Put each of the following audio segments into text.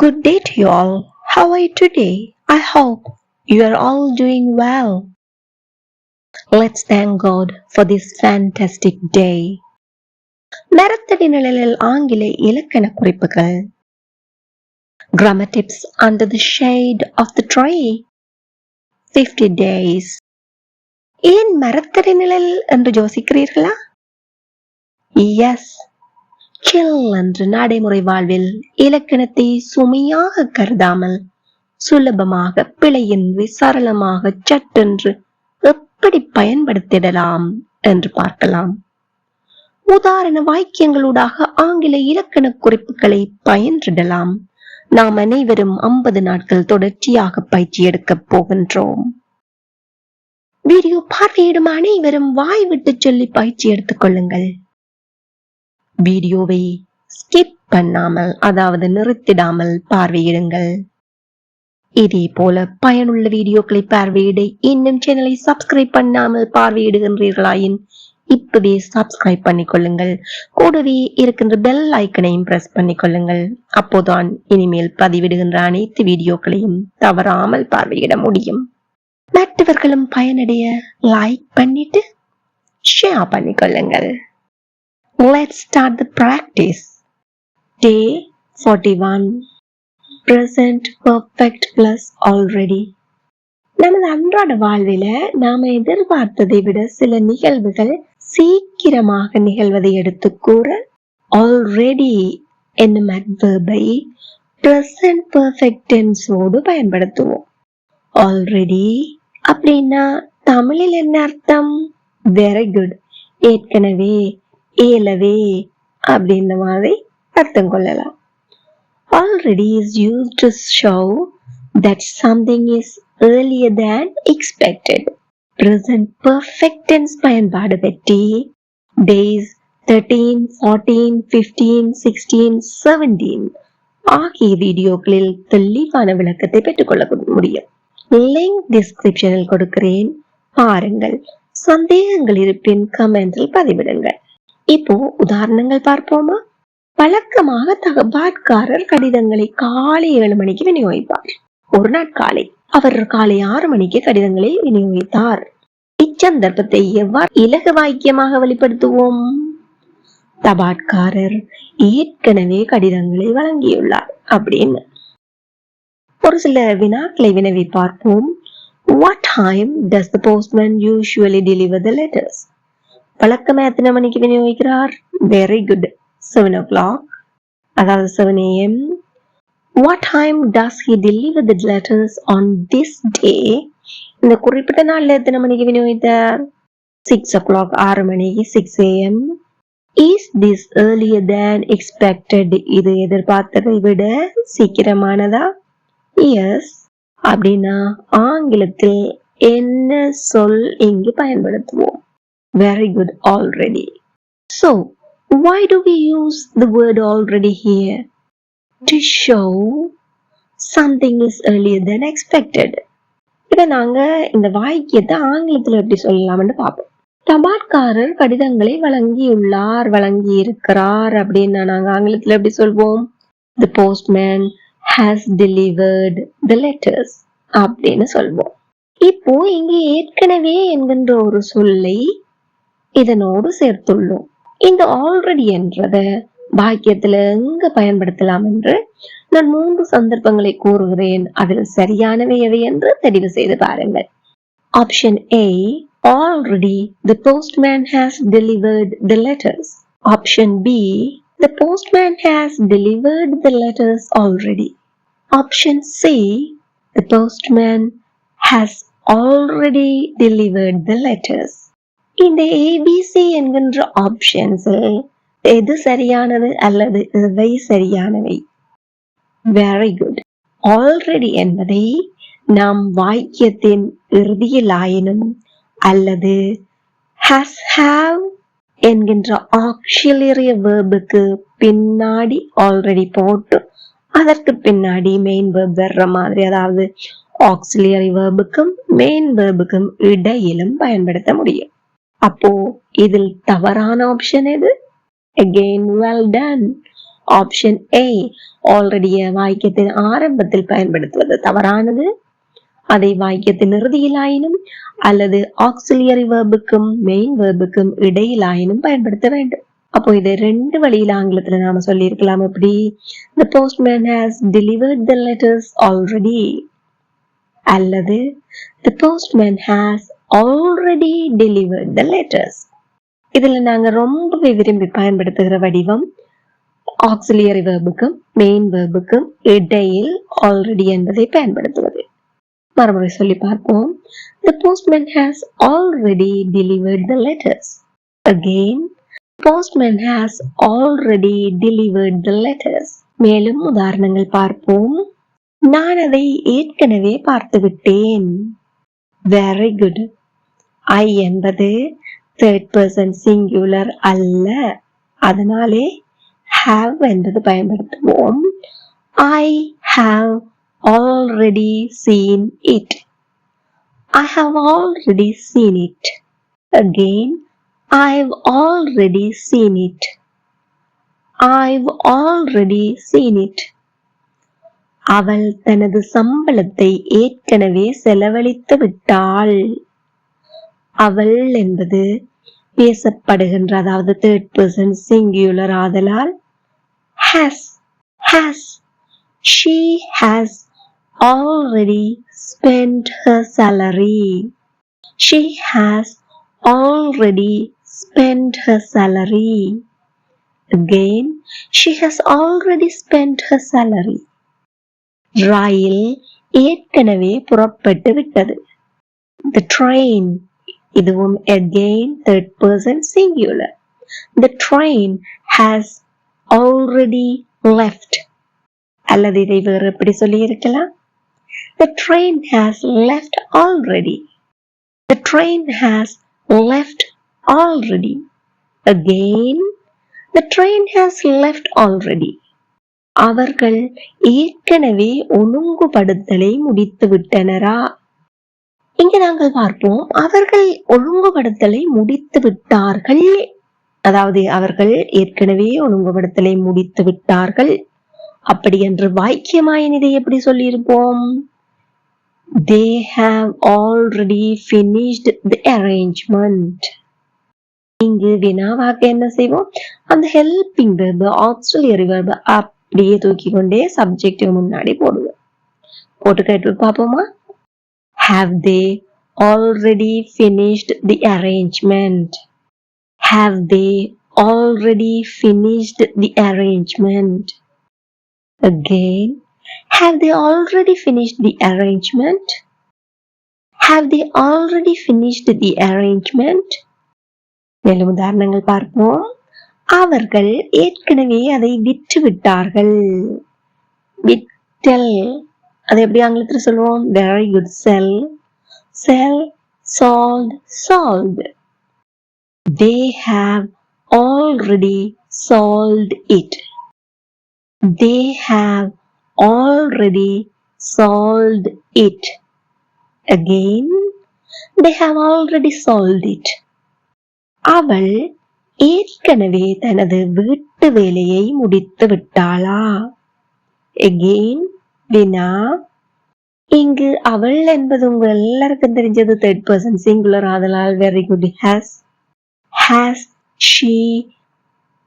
Good day to you all. How are you today? I hope you are all doing well. Let's thank God for this fantastic day. மரத்தடி நிழலில் ஆங்கில இலக்கண குறிப்புகள். Grammar tips under the shade of the tree. 50 days. ஏன் மரத்தடி நிழல் என்று யோசிக்கிறீர்களா? Yes. chill என்று நடைமுறை வாழ்வில் இலக்கணத்தை சுமையாக கருதாமல் சுலபமாக பிழையின்றி சரளமாக சட்டென்று எப்படி பயன்படுத்திடலாம் என்று பார்க்கலாம். உதாரண வாக்கியங்களூடாக ஆங்கில இலக்கண குறிப்புகளை பயின்றிடலாம். நாம் அனைவரும் 50 நாட்கள் தொடர்ச்சியாக பயிற்சி எடுக்கப் போகின்றோம். வீடியோ பார்வையிடும் அனைவரும் வாய் விட்டு சொல்லி பயிற்சி எடுத்துக் கொள்ளுங்கள். வீடியோவை ஸ்கிப் பண்ணாமல், அதாவது நிறுத்திடாமல் பார்வையிடுங்கள். இதே போல பயனுள்ள வீடியோக்களை பார்வையிட இன்னும் சேனலை சப்ஸ்கிரைப் பண்ணாமல் பார்வையிடுகின்றீர்களாயின் இப்பவே சப்ஸ்கிரைப் பண்ணிக்கொள்ளுங்கள். கூடவே இருக்கின்ற பெல் ஐக்கனையும் பிரஸ் பண்ணிக்கொள்ளுங்கள். அப்போதான் இனிமேல் பதிவிடுகின்ற அனைத்து வீடியோக்களையும் தவறாமல் பார்வையிட முடியும். மற்றவர்களும் பயனடைய லைக் பண்ணிட்டு share பண்ணிக்கொள்ளுங்கள். Let's start the practice. Day 41. Present perfect plus already. நமது அன்றாட வாழ்வில நாம எதிர்பார்த்ததை விட சில நிகழ்வுகள் சீக்கிரமாக நிகழ்வதை எடுத்து கூற already என்னும் adverb-ஐ present perfect tense ஓடு பயன்படுத்துவோம். already அப்படின்னா தமிழில் என்ன அர்த்தம்? Very good. ஏற்கனவே, ஏலவே அப்படின்ற மாதிரி அர்த்தம் கொள்ளலாம். Already is used to show that something is earlier than expected. Present perfect tense பயன்பாடு பற்றி days 13, 14, 15, 16, 17 ஆகிய வீடியோக்களில் தெளிவான விளக்கத்தை பெற்றுக்கொள்ள முடியும். லிங்க் டிஸ்கிரிப்ஷனில் கொடுக்கிறேன், பாருங்கள். சந்தேகங்கள் இருப்பின் கமெண்டில் பதிவிடுங்கள். இப்போ உதாரணங்கள் பார்ப்போமா? வழக்கமாக தபால்காரர் கடிதங்களை காலை 7 மணிக்கு விநியோகிப்பார். ஒரு நாள் காலை அவர் காலை 6 மணிக்கு கடிதங்களை விநியோகித்தார். இச்சந்தர்ப்பத்தை எவ்வாறு இலகு வாக்கியமாக வெளிப்படுத்துவோம்? தபால்காரர் ஏற்கனவே கடிதங்களை வழங்கியுள்ளார் அப்படின்னு. ஒரு சில வினாக்களை வினவி பார்ப்போம். What time does the postman usually deliver the letters? வழக்கமா எத்தனை மணிக்கு விநியோகிக்கிறார்? Very good. 7 o'clock. அதாவது 7 AM. What time does he deliver the letters on this day? இந்த குறிப்பிட்ட நாள்ல எத்தனை மணிக்கு விநியோகித்தார்? 6 o'clock. 6 மணிக்கு. 6 AM. Is this earlier than expected? இது எதிர்பார்த்ததை விட சீக்கிரமானதா? Yes. அப்படின்னா ஆங்கிலத்தில் என்ன சொல் இங்கு பயன்படுத்துவோம்? Very good. Already. So, why do we use the word already here? To show something is earlier than expected. இத நாங்க இந்த வாக்கியத்தை ஆங்கிலத்துல எப்படி சொல்லலாம்னு பார்ப்போம். தபால்காரர் கடிதங்களை வழங்கியுள்ளார், வழங்கி இருக்கிறார் அப்படின்னா நாங்க ஆங்கிலத்துல எப்படி சொல்வோம்? The postman has delivered the letters அப்படின்னு சொல்வோம். இப்போ இங்க ஏற்கனவே என்கின்ற ஒரு சொல்லை இதனோடு சேர்த்துள்ளோம். இந்த ஆல்ரெடி என்றத வாக்கியத்துல எங்க பயன்படுத்தலாம் என்று நான் 3 சந்தர்ப்பங்களை கூறுகிறேன். அதில் சரியானவை எவை என்று தெரிவு செய்து பாருங்கள். Option A, already the postman has delivered the letters. Option B, the postman has delivered the letters already. Option C, the postman has already delivered the letters. இந்த ABC என்கின்ற ஆப்ஷன்ஸில் எது சரியானது அல்லது எவை சரியானவை? Very good. Already என்பதை நாம் வாக்கியத்தின் இறுதியில் ஆயினும் அல்லது has, have என்கின்ற auxiliary verbுக்கு பின்னாடி already போட்டு அதற்கு பின்னாடி மெயின் verb வர்ற மாதிரி, அதாவது auxiliary verbுக்கும் மெயின் verபுக்கும் இடையிலும் பயன்படுத்த முடியும். அப்போ இதில் தவறான ஆப்ஷன் எது? Again, well done. Option A already வாக்கியத்தின் ஆரம்பத்தில் பயன்படுத்துவது தவறானது. அதை வாக்கியத்தின் இறுதியிலாயினும் அல்லது ஆக்சிலியரி வெர்புக்கும் மெயின் வெர்புக்கும் இடையிலாயினும் பயன்படுத்த வேண்டும். அப்போ இதை ரெண்டு வழியில ஆங்கிலத்துல நாம சொல்லி இருக்கலாம். எப்படி? The postman has delivered the letters already. அல்லது the postman has already delivered the letters. இதுல நாங்க ரொம்பவே விரும்பி பயன்படுத்துகிற வடிவம் ஆக்சிலியரி வெர்புக்கும் மெயின் வெர்புக்கும் இடையில் ஆல்ரெடி என்பதை பயன்படுத்துவது. மறுமுறை சொல்லி பார்ப்போம். The postman has already delivered the letters. Again, the postman has already delivered the letters. மேலும் உதாரணங்கள் பார்ப்போம். நான் அதை ஏற்கனவே பார்த்து விட்டேன். Very good. I என்பது third person singular அல்ல, அதனாலே have என்பது பயன்படுத்துவோம். I have already seen it. I have already seen it. Again, I've already seen it. I've already seen it. அவள் தனது சம்பளத்தை ஏற்கனவே செலவழித்து விட்டாள். அவள் என்பது பேசப்படுகின்ற, அதாவது third person singular ஆதலால் has. She has already spent her salary. She has already spent her salary. Again, she has already spent her salary. ரயில் ஏற்கனவே புறப்பட்டு விட்டது. The train, இதுவும் again third person singular. The train has already left. அல்லது இதை வேறு எப்படி சொல்லி இருக்கலாம்? The train has left already. The train has left already. Again, the train has left already. அவர்கள் ஏற்கனவே ஒழுங்குபடுத்தலை முடித்து விட்டனரா? இங்க நாங்கள் பார்ப்போம், அவர்கள் ஒழுங்குபடுத்தலை முடித்து விட்டார்கள். அதாவது அவர்கள் ஏற்கனவே ஒழுங்குபடுத்தலை முடித்து விட்டார்கள். அப்படி என்று வாக்கியமாயின் இதை எப்படி சொல்லியிருப்போம்? They have already finished the arrangement. இங்கு வினாவாக்க என்ன செய்வோம்? அந்த ஹெல்பிங் வெர்ப், ஆக்சிலியரி வெர்ப் அப்படியே தூக்கி கொண்டே சப்ஜெக்ட் முன்னாடி போடுவோம். போட்டு கேட்டு பார்ப்போமா? Have they already finished the arrangement? Have they already finished the arrangement? Again, have they already finished the arrangement? Have they already finished the arrangement? மேலும் உதாரணங்கள் பார்ப்போம். அவர்கள் ஏற்கனவே அதை விற்று விட்டார்கள். விற்றல், அதை எப்படி ஆங்கிலத்தில் சொல்லுவோம்? Very good. Sell, sold, sold. They have already sold it. They have already sold it. Again, they have already sold it. அவள் ஏற்கனவே தனது வீட்டு வேலையை முடித்து விட்டாளா? Again, வினா. இங்கு அவள் என்பது உங்க எல்லாருக்கும் தெரிஞ்சது third person singular ஆதலால் very good. Has she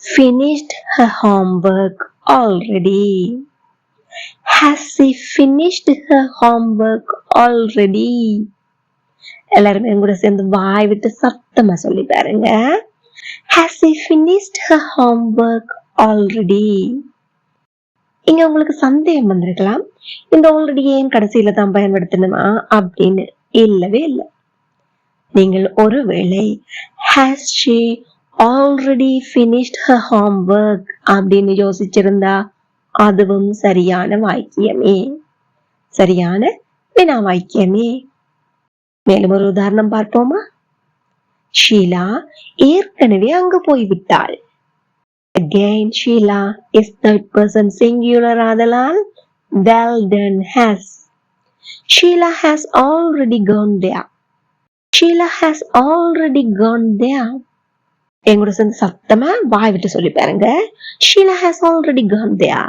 finished her homework already? Has she finished her homework already? எல்லாருமே கூட சேர்ந்து வாய் விட்டு சத்தமா சொல்லி பாருங்க. Has she finished her homework already? இங்க உங்களுக்கு சந்தேகம் வந்திருக்கலாம், இந்த ஆல்ரெடி ஏன் கடைசியில தான் பயன்படுத்தணுமா அப்படின்னு. இல்லவே இல்லை. நீங்கள் ஒருவேளை has she already finished her homework அப்படின்னு யோசிச்சிருந்தா அதுவும் சரியான வாக்கியமே, சரியான வினா வாக்கியமே. மேலும் ஒரு உதாரணம் பார்ப்போமா? ஷீலா ஏற்கனவே அங்கு போய்விட்டாள். Again, Sheila is third person singular ஆதலால் well done has. Sheila has already gone there. Sheila has already gone there. எங்கூட சேர்ந்து சத்தமா வாய் விட்டு சொல்லி பாருங்க. Sheila has already gone there.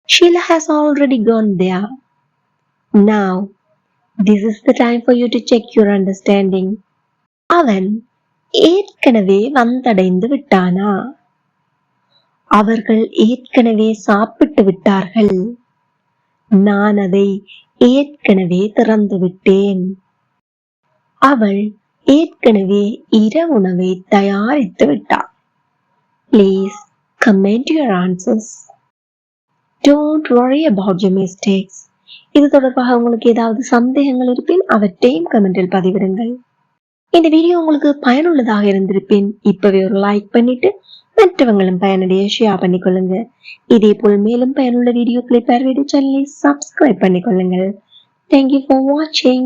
Sheila has already gone there. Now, this is the time for you to check your understanding. அவன் ஏற்கனவே வந்தடைந்து விட்டானா? அவர்கள் ஏற்கனவே சாப்பிட்டு விட்டார்கள். நான் அதை ஏற்கனவே திறந்து விட்டேன். அவள் ஏற்கனவே இரவுணவை தயாரித்து விட்டாள். Please comment your answers. Don't worry about your mistakes. இது தொடர்பாக உங்களுக்கு ஏதாவது சந்தேகங்கள் இருப்பின் அவற்றையும் கமெண்டில் பதிவிடுங்கள். இந்த வீடியோ உங்களுக்கு பயனுள்ளதாக இருந்திருப்பின் இப்பவே ஒரு லைக் பண்ணிட்டு மற்றவங்களும் பயனடைய ஷேர் பண்ணிக்கொள்ளுங்க. இதே போல் மேலும் பயனுள்ள வீடியோக்களை பார்வையிட சேனலை subscribe பண்ணிக்கொள்ளுங்கள். Thank you for watching.